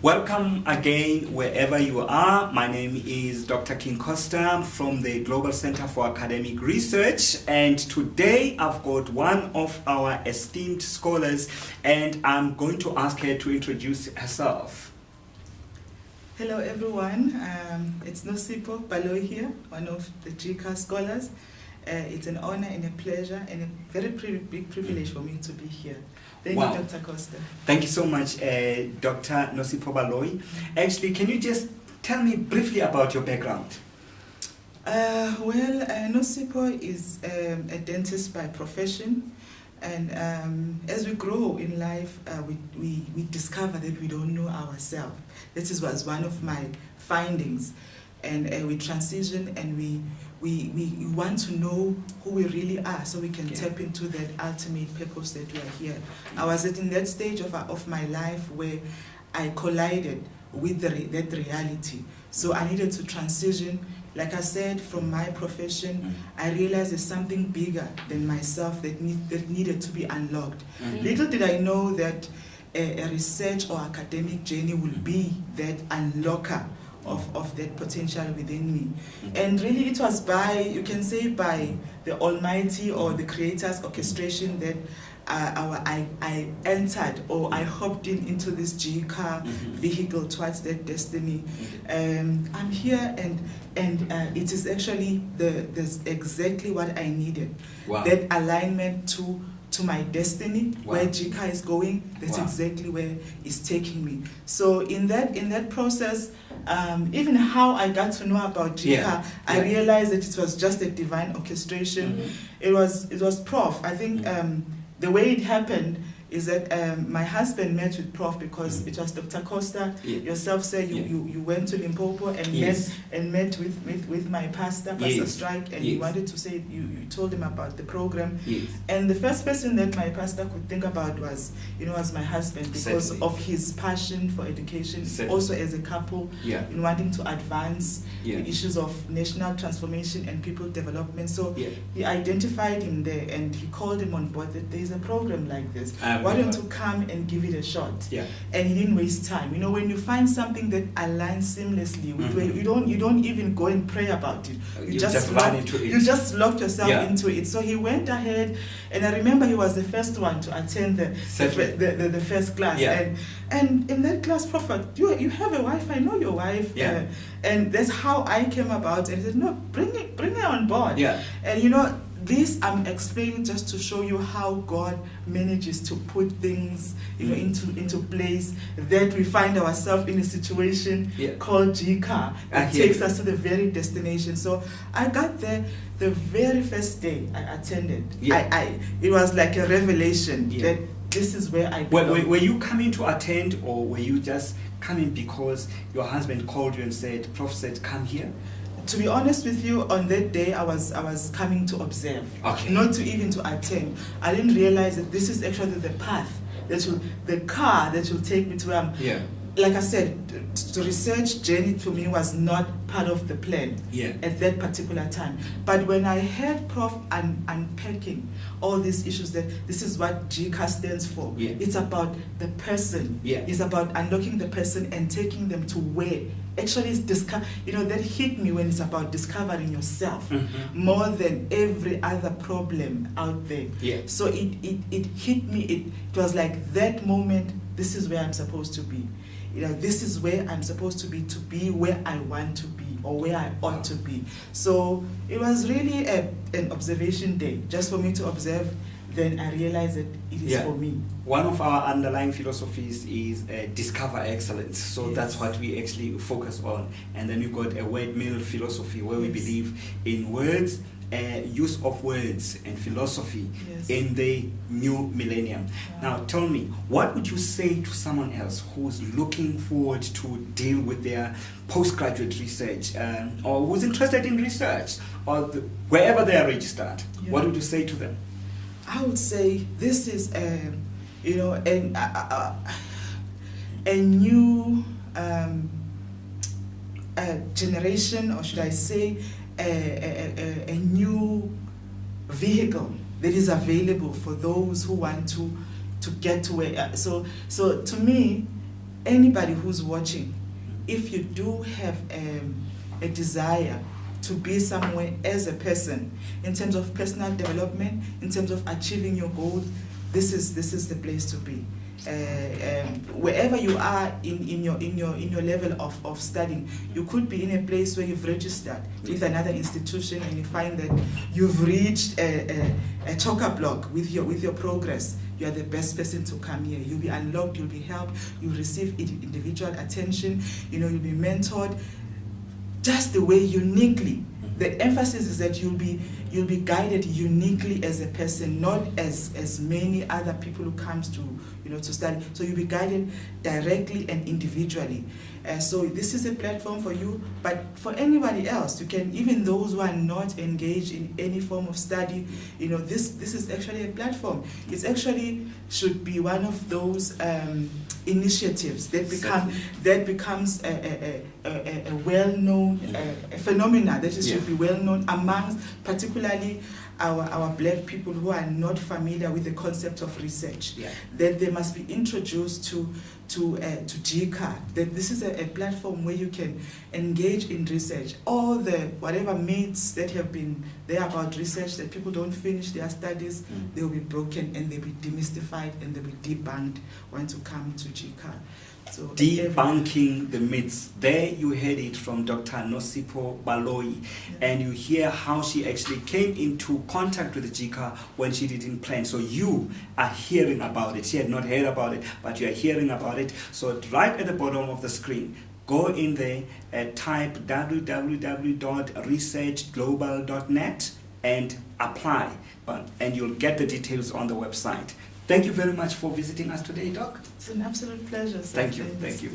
Welcome again wherever you are. My name is Dr. King Costa from the Global Center for Academic Research, and today I've got one of our esteemed scholars, and I'm going to ask her to introduce herself. Hello everyone, it's Nosipho Baloyi here, one of the GCA scholars. It's an honor and a pleasure and a very big privilege for me to be here. Thank you, Dr. Costa. Thank you so much, Dr. Nosipho Baloyi. Actually, can you just tell me briefly about your background? Nosipho is a dentist by profession, and as we grow in life, we discover that we don't know ourselves. This was one of my findings, and we transition and we want to know who we really are so we can tap into that ultimate purpose that we are here. I was in that stage of my life where I collided with that reality. So I needed to transition. Like I said, from my profession, I realized there's something bigger than myself that needed to be unlocked. Little did I know that a research or academic journey will be that unlocker of that potential within me. And really it was you can say by the Almighty or the Creator's orchestration that I entered, or I hopped into this GCA vehicle towards that destiny. I'm here, and it is actually exactly what I needed. Wow. That alignment to my destiny, where GCA is going, that's exactly where it's taking me. So in that process, even how I got to know about GCA, I realized that it was just a divine orchestration. It was Prof. I think the way it happened is that my husband met with Prof because it was Dr. Costa, yourself said you went to Limpopo and met with my pastor, Pastor Strike, and you wanted to say, you told him about the program. And the first person that my pastor could think about was my husband, because of his passion for education, also as a couple, in wanting to advance the issues of national transformation and people development. So he identified him there, and he called him on board that there's a program like this. Why don't you come and give it a shot? And he didn't waste time. When you find something that aligns seamlessly with where you don't even go and pray about it. You just run into it. You just locked yourself into it. So he went ahead, and I remember he was the first one to attend the first class. And in that class, Prophet, you have a wife. I know your wife. And that's how I came about. And he said, no, bring her on board. And this I'm explaining just to show you how God manages to put things into place, that we find ourselves in a situation called GCA. It takes us to the very destination. So I got there the very first day I attended. It was like a revelation that this is where I belong. Were you coming to attend, or were you just coming because your husband called you and said, Prof said, come here? To be honest with you, on that day I was coming to observe, not to even to attend. I didn't realize that this is actually the path, the car that will take me to where I'm. Like I said, the research journey to me was not part of the plan at that particular time. But when I heard Prof unpacking all these issues, that this is what GCA stands for. It's about the person. It's about unlocking the person and taking them to where. Actually, it's that hit me when it's about discovering yourself more than every other problem out there. So it hit me. It was like that moment. This is where I'm supposed to be. This is where I'm supposed to be where I want to be, or where I ought to be. So it was really an observation day, just for me to observe. Then I realized that it is for me. One of our underlying philosophies is discover excellence. So that's what we actually focus on. And then we've got a word mill philosophy, where we believe in words, use of words and philosophy in the new millennium. Now tell me, what would you say to someone else who's looking forward to deal with their postgraduate research, or who's interested in research, or wherever they are registered? What would you say to them? I would say this is a new generation, or should I say a new vehicle that is available for those who want to get to where. So to me, anybody who's watching, if you do have a desire to be somewhere as a person, in terms of personal development, in terms of achieving your goals, this is the place to be. Wherever you are in your level of studying, you could be in a place where you've registered with another institution and you find that you've reached a chock-a-block with your progress. You are the best person to come here. You'll be unlocked, you'll be helped, you'll receive individual attention, you'll be mentored just the way uniquely. The emphasis is that you'll be guided uniquely as a person, not as many other people who comes to to study. So you'll be guided directly and individually. So this is a platform for you, but for anybody else, you can, even those who are not engaged in any form of study, this is actually a platform. It's actually should be one of those initiatives that becomes a well-known phenomena that should be well-known amongst particularly our black people who are not familiar with the concept of research. That they must be introduced to GCAR, that this is a platform where you can engage in research. All the whatever myths that have been there about research, that people don't finish their studies, they will be broken and they'll be demystified and they'll be debunked once you come to GCAR. So debunking the myths. There you heard it from Dr. Nosipho Baloyi, and you hear how she actually came into contact with the GCAR when she didn't plan. So you are hearing about it. She had not heard about it, but you are hearing about it. So right at the bottom of the screen, go in there and type www.researchglobal.net and apply, and you'll get the details on the website. Thank you very much for visiting us today, Doc. It's an absolute pleasure, sir. Thank you.